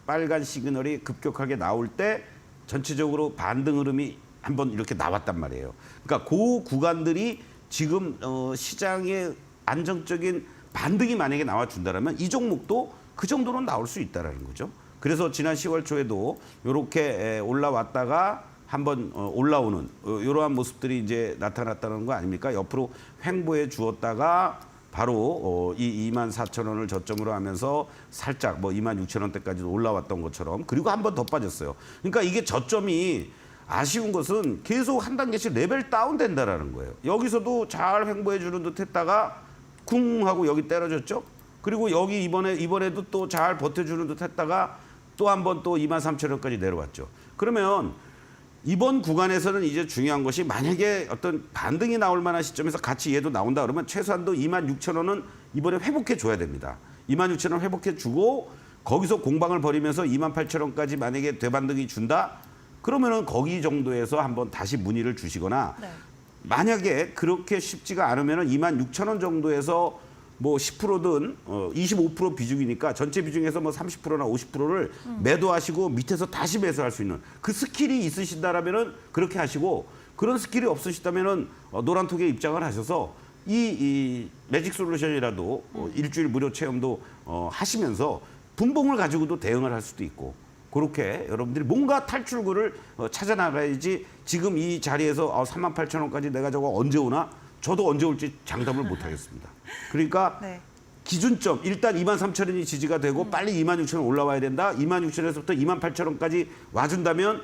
빨간 시그널이 급격하게 나올 때 전체적으로 반등 흐름이 한번 이렇게 나왔단 말이에요. 그러니까 그 구간들이 지금 시장의 안정적인 반등이 만약에 나와준다면 이 종목도 그 정도는 나올 수 있다는 거죠. 그래서 지난 10월 초에도 이렇게 올라왔다가 한번 올라오는 이러한 모습들이 이제 나타났다는 거 아닙니까? 옆으로 횡보해 주었다가 바로 이 24,000원을 저점으로 하면서 살짝 26,000원대까지도 올라왔던 것처럼 그리고 한 번 더 빠졌어요. 그러니까 이게 저점이 아쉬운 것은 계속 한 단계씩 레벨 다운 된다라는 거예요. 여기서도 잘 횡보해 주는 듯 했다가 쿵 하고 여기 때려졌죠. 그리고 여기 이번에도 또 잘 버텨주는 듯 했다가 또 한 번 또 23,000원까지 내려왔죠. 그러면 이번 구간에서는 이제 중요한 것이 만약에 어떤 반등이 나올 만한 시점에서 같이 얘도 나온다 그러면 최소한도 26,000원은 이번에 회복해 줘야 됩니다. 26,000원 회복해 주고 거기서 공방을 벌이면서 28,000원까지 만약에 되반등이 준다 그러면은 거기 정도에서 한번 다시 문의를 주시거나 네. 만약에 그렇게 쉽지가 않으면은 26,000원 정도에서 10%든 25% 비중이니까 전체 비중에서 30%나 50%를 매도하시고 밑에서 다시 매수할 수 있는 그 스킬이 있으시다라면은 그렇게 하시고 그런 스킬이 없으시다면은 노란톡에 입장을 하셔서 이 매직 솔루션이라도 일주일 무료 체험도 하시면서 분봉을 가지고도 대응을 할 수도 있고 그렇게 여러분들이 뭔가 탈출구를 찾아 나가야지 지금 이 자리에서 38,000원까지 내가 저거 언제 오나 저도 언제 올지 장담을 못 하겠습니다. 그러니까 네. 기준점 일단 23,000원이 지지가 되고 빨리 26,000원 올라와야 된다. 26,000원에서부터 28,000원까지 와준다면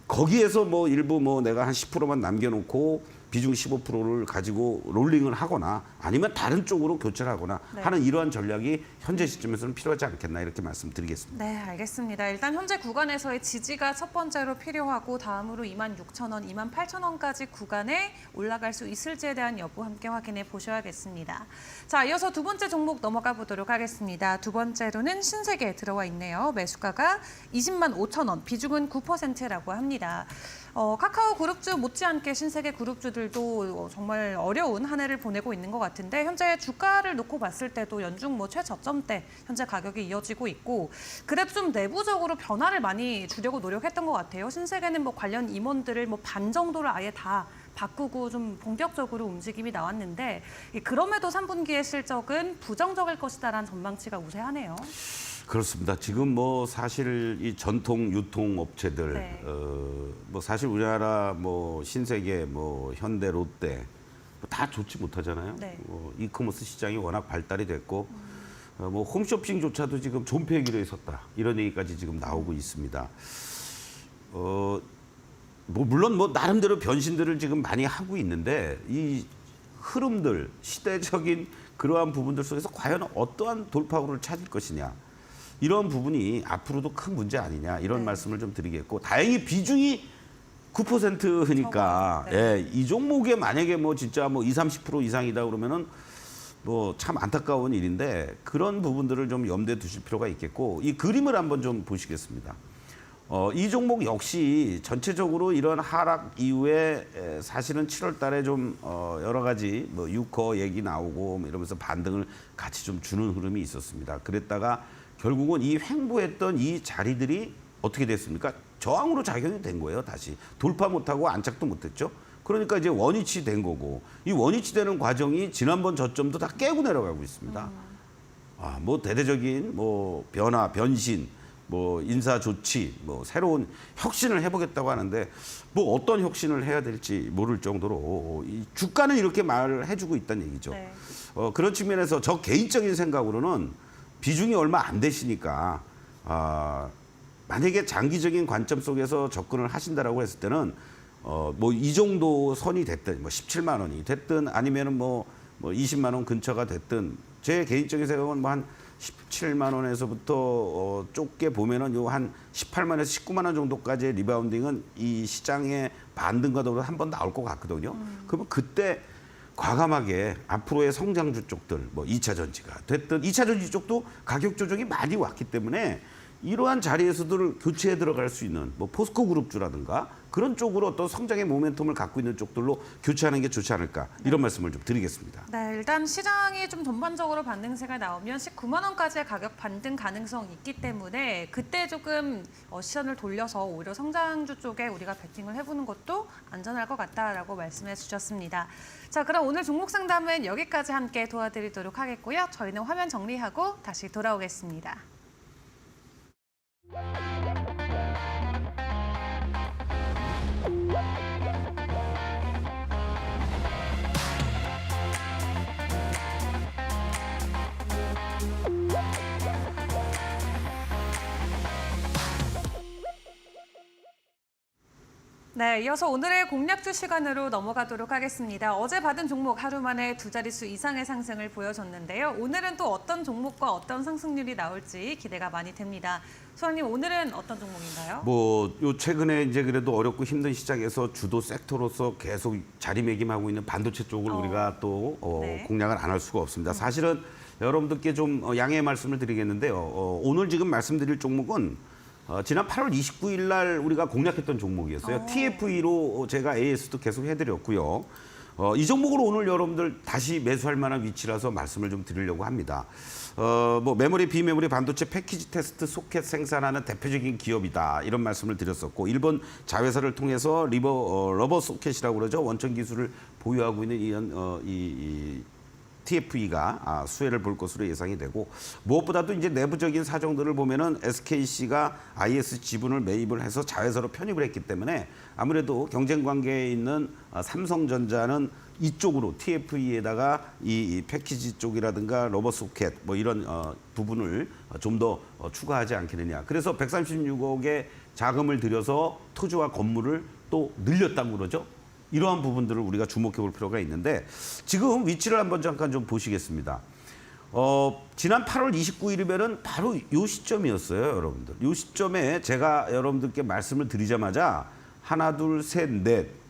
거기에서 일부 내가 한 10%만 남겨놓고 비중 15%를 가지고 롤링을 하거나 아니면 다른 쪽으로 교체를 하거나 네. 하는 이러한 전략이 현재 시점에서는 필요하지 않겠나 이렇게 말씀드리겠습니다. 네, 알겠습니다. 일단 현재 구간에서의 지지가 첫 번째로 필요하고 다음으로 26,000원, 28,000원까지 구간에 올라갈 수 있을지에 대한 여부 함께 확인해 보셔야겠습니다. 자, 이어서 두 번째 종목 넘어가 보도록 하겠습니다. 두 번째로는 신세계 들어와 있네요. 매수가가 205,000원, 비중은 9%라고 합니다. 카카오 그룹주 못지않게 신세계 그룹주들도 정말 어려운 한 해를 보내고 있는 것 같은데 현재 주가를 놓고 봤을 때도 연중 최저점대 현재 가격이 이어지고 있고 그래도 좀 내부적으로 변화를 많이 주려고 노력했던 것 같아요. 신세계는 관련 임원들을 반 정도를 아예 다 바꾸고 좀 본격적으로 움직임이 나왔는데 그럼에도 3분기의 실적은 부정적일 것이다라는 전망치가 우세하네요. 그렇습니다. 지금 뭐 사실 이 전통 유통업체들, 네. 뭐 사실 우리나라 뭐 신세계, 뭐 현대, 롯데 뭐다 좋지 못하잖아요. 네. 이커머스 시장이 워낙 발달이 됐고, 뭐 홈쇼핑조차도 지금 존폐기로에 섰다 이런 얘기까지 지금 나오고 있습니다. 뭐 물론 뭐 나름대로 변신들을 지금 많이 하고 있는데 이 흐름들, 시대적인 그러한 부분들 속에서 과연 어떠한 돌파구를 찾을 것이냐. 이런 부분이 앞으로도 큰 문제 아니냐 이런 네. 말씀을 좀 드리겠고 다행히 비중이 9%니까 네. 예, 이 종목에 만약에 뭐 진짜 뭐 20, 30% 이상이다 그러면은 뭐 참 안타까운 일인데 그런 부분들을 좀 염두에 두실 필요가 있겠고 이 그림을 한번 좀 보시겠습니다. 이 종목 역시 전체적으로 이런 하락 이후에 사실은 7월 달에 좀 여러 가지 뭐 유커 얘기 나오고 뭐 이러면서 반등을 같이 좀 주는 흐름이 있었습니다. 그랬다가 결국은 이 횡보했던 이 자리들이 어떻게 됐습니까? 저항으로 작용이 된 거예요, 다시. 돌파 못하고 안착도 못했죠. 그러니까 이제 원위치 된 거고 이 원위치 되는 과정이 지난번 저점도 다 깨고 내려가고 있습니다. 뭐 대대적인 뭐 변화, 변신, 뭐 인사 조치, 뭐 새로운 혁신을 해보겠다고 하는데 뭐 어떤 혁신을 해야 될지 모를 정도로 이 주가는 이렇게 말을 해주고 있다는 얘기죠. 네. 그런 측면에서 저 개인적인 생각으로는 비중이 얼마 안 되시니까 만약에 장기적인 관점 속에서 접근을 하신다라고 했을 때는 뭐 이 정도 선이 됐든 뭐 17만 원이 됐든 아니면은 뭐 20만 원 근처가 됐든 제 개인적인 생각은 뭐 한 17만 원에서부터 좁게 보면은 요 한 18만에서 19만 원 정도까지의 리바운딩은 이 시장의 반등과 더불어 한 번 나올 것 같거든요. 그러면 그때 과감하게 앞으로의 성장주 쪽들, 뭐 2차 전지가 됐든 2차 전지 쪽도 가격 조정이 많이 왔기 때문에 이러한 자리에서도 교체해 들어갈 수 있는 뭐 포스코 그룹주라든가 그런 쪽으로 어떤 성장의 모멘텀을 갖고 있는 쪽들로 교체하는 게 좋지 않을까 이런 말씀을 좀 드리겠습니다. 네, 일단 시장이 좀 전반적으로 반등세가 나오면 19만 원까지의 가격 반등 가능성이 있기 때문에 그때 조금 시선을 돌려서 오히려 성장주 쪽에 우리가 베팅을 해보는 것도 안전할 것 같다라고 말씀해 주셨습니다. 자, 그럼 오늘 종목 상담은 여기까지 함께 도와드리도록 하겠고요. 저희는 화면 정리하고 다시 돌아오겠습니다. 네, 이어서 오늘의 공략주 시간으로 넘어가도록 하겠습니다. 어제 받은 종목 하루 만에 두 자릿수 이상의 상승을 보여줬는데요. 오늘은 또 어떤 종목과 어떤 상승률이 나올지 기대가 많이 됩니다. 소장님, 오늘은 어떤 종목인가요? 뭐 요 최근에 이제 그래도 어렵고 힘든 시장에서 주도 섹터로서 계속 자리매김하고 있는 반도체 쪽을 우리가 또 네. 공략을 안 할 수가 없습니다. 사실은 여러분들께 좀 양해의 말씀을 드리겠는데요. 오늘 지금 말씀드릴 종목은 지난 8월 29일 날 우리가 공략했던 종목이었어요. TFE로 제가 AS도 계속 해드렸고요. 이 종목으로 오늘 여러분들 다시 매수할 만한 위치라서 말씀을 좀 드리려고 합니다. 뭐 메모리, 비메모리, 반도체 패키지 테스트 소켓 생산하는 대표적인 기업이다. 이런 말씀을 드렸었고 일본 자회사를 통해서 러버 소켓이라고 그러죠. 원천 기술을 보유하고 있는 이 TFE가 수혜를 볼 것으로 예상이 되고 무엇보다도 이제 내부적인 사정들을 보면은 SKC가 IS 지분을 매입을 해서 자회사로 편입을 했기 때문에 아무래도 경쟁 관계에 있는 삼성전자는 이쪽으로 TFE에다가 이 패키지 쪽이라든가 러버 소켓 뭐 이런 부분을 좀 더 추가하지 않겠느냐. 그래서 136억의 자금을 들여서 토지와 건물을 또 늘렸다고 그러죠. 이러한 부분들을 우리가 주목해 볼 필요가 있는데 지금 위치를 한번 잠깐 좀 보시겠습니다. 지난 8월 29일이면은 바로 이 시점이었어요, 여러분들. 이 시점에 제가 여러분들께 말씀을 드리자마자 하나, 둘, 셋, 넷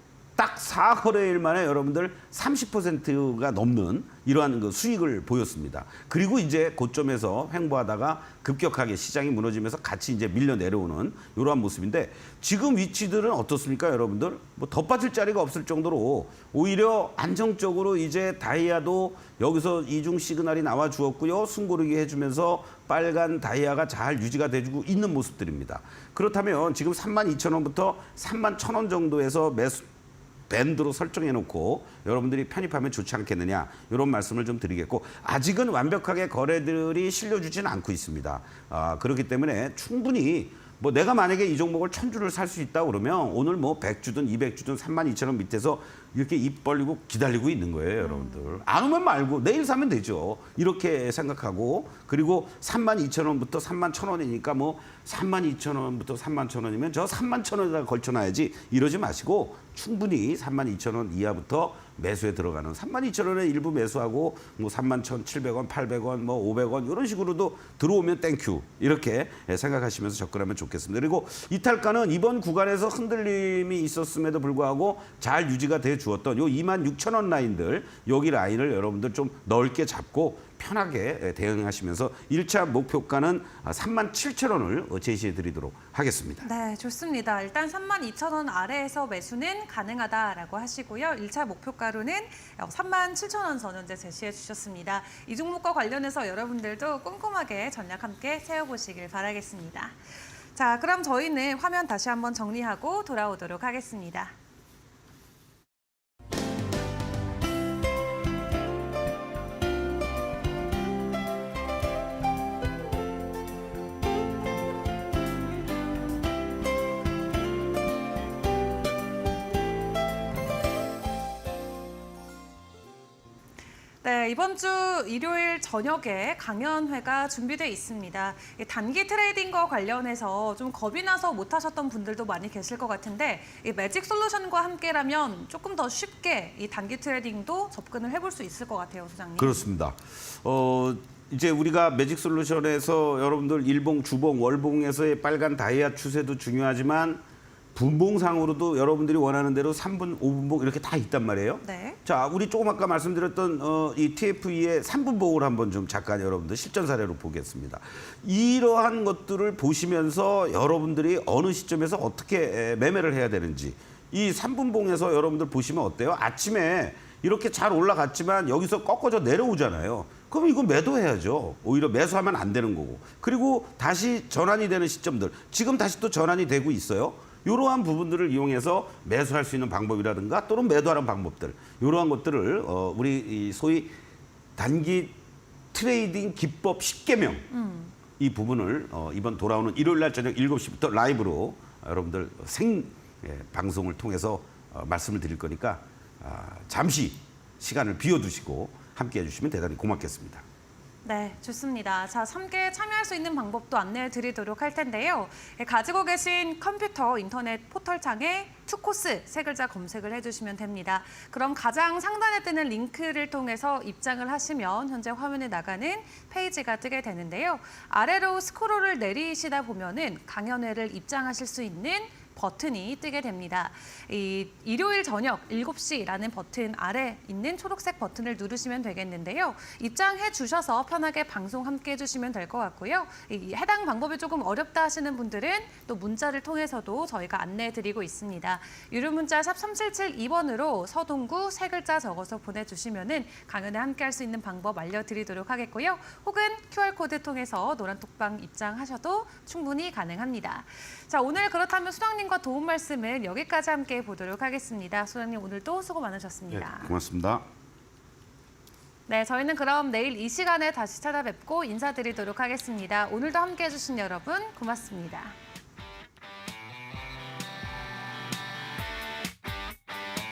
딱 4거래일 만에 여러분들 30%가 넘는 이러한 그 수익을 보였습니다. 그리고 이제 고점에서 횡보하다가 급격하게 시장이 무너지면서 같이 이제 밀려 내려오는 이러한 모습인데 지금 위치들은 어떻습니까, 여러분들? 뭐 덧받칠 자리가 없을 정도로 오히려 안정적으로 이제 다이아도 여기서 이중 시그널이 나와 주었고요. 숨고르기 해주면서 빨간 다이아가 잘 유지가 돼주고 있는 모습들입니다. 그렇다면 지금 32,000원부터 31,000원 정도에서 밴드로 설정해놓고 여러분들이 편입하면 좋지 않겠느냐 이런 말씀을 좀 드리겠고 아직은 완벽하게 거래들이 실려주지는 않고 있습니다. 그렇기 때문에 충분히 뭐 내가 만약에 이 종목을 1,000주를 살 수 있다 그러면 오늘 뭐 100주든 200주든 32,000원 밑에서 이렇게 입 벌리고 기다리고 있는 거예요, 여러분들. 안 오면 말고 내일 사면 되죠. 이렇게 생각하고 그리고 32,000원부터 31,000원이니까 뭐 32,000원부터 31,000원이면 저 31,000원에다 걸쳐놔야지 이러지 마시고 충분히 32,000원 이하부터 매수에 들어가는 32,000원에 일부 매수하고 뭐 31,700원, 800원, 뭐 500원 이런 식으로도 들어오면 땡큐 이렇게 생각하시면서 접근하면 좋겠습니다. 그리고 이탈가는 이번 구간에서 흔들림이 있었음에도 불구하고 잘 유지가 돼 주었던 요 26,000원 라인들 여기 라인을 여러분들 좀 넓게 잡고 편하게 대응하시면서 1차 목표가는 37,000원을 제시해 드리도록 하겠습니다. 네, 좋습니다. 일단 32,000원 아래에서 매수는 가능하다라고 하시고요. 1차 목표가로는 37,000원 선 현재 제시해 주셨습니다. 이 종목과 관련해서 여러분들도 꼼꼼하게 전략 함께 세워보시길 바라겠습니다. 자, 그럼 저희는 화면 다시 한번 정리하고 돌아오도록 하겠습니다. 네, 이번 주 일요일 저녁에 강연회가 준비되어 있습니다. 이 단기 트레이딩과 관련해서 좀 겁이 나서 못하셨던 분들도 많이 계실 것 같은데 이 매직 솔루션과 함께라면 조금 더 쉽게 이 단기 트레이딩도 접근을 해볼 수 있을 것 같아요, 소장님. 그렇습니다. 이제 우리가 매직 솔루션에서 여러분들 일봉, 주봉, 월봉에서의 빨간 다이아 추세도 중요하지만 분봉상으로도 여러분들이 원하는 대로 3분, 5분봉 이렇게 다 있단 말이에요. 네. 자, 우리 조금 아까 말씀드렸던 이 TFE의 3분봉을 한번 좀 잠깐 여러분들 실전 사례로 보겠습니다. 이러한 것들을 보시면서 여러분들이 어느 시점에서 어떻게 매매를 해야 되는지 이 3분봉에서 여러분들 보시면 어때요? 아침에 이렇게 잘 올라갔지만 여기서 꺾어져 내려오잖아요. 그럼 이거 매도해야죠. 오히려 매수하면 안 되는 거고. 그리고 다시 전환이 되는 시점들. 지금 다시 또 전환이 되고 있어요. 이러한 부분들을 이용해서 매수할 수 있는 방법이라든가 또는 매도하는 방법들. 이러한 것들을 우리 소위 단기 트레이딩 기법 10개명 이 부분을 이번 돌아오는 일요일 날 저녁 7시부터 라이브로 여러분들 방송을 통해서 말씀을 드릴 거니까 잠시 시간을 비워두시고 함께해 주시면 대단히 고맙겠습니다. 네, 좋습니다. 자, 함께 참여할 수 있는 방법도 안내해 드리도록 할 텐데요. 가지고 계신 컴퓨터, 인터넷 포털창에 투코스 세 글자 검색을 해주시면 됩니다. 그럼 가장 상단에 뜨는 링크를 통해서 입장을 하시면 현재 화면에 나가는 페이지가 뜨게 되는데요. 아래로 스크롤을 내리시다 보면은 강연회를 입장하실 수 있는 버튼이 뜨게 됩니다. 이 일요일 저녁 7시라는 버튼 아래 있는 초록색 버튼을 누르시면 되겠는데요. 입장해 주셔서 편하게 방송 함께 해주시면 될 것 같고요. 이 해당 방법이 조금 어렵다 하시는 분들은 또 문자를 통해서도 저희가 안내해 드리고 있습니다. 유료 문자 샵 3772번으로 서동구 세 글자 적어서 보내주시면은 강연에 함께 할 수 있는 방법 알려드리도록 하겠고요. 혹은 QR코드 통해서 노란톡방 입장하셔도 충분히 가능합니다. 자, 오늘 그렇다면 소장님과 도움 말씀은 여기까지 함께 보도록 하겠습니다. 소장님 오늘도 수고 많으셨습니다. 네, 고맙습니다. 네, 저희는 그럼 내일 이 시간에 다시 찾아뵙고 인사드리도록 하겠습니다. 오늘도 함께해 주신 여러분 고맙습니다.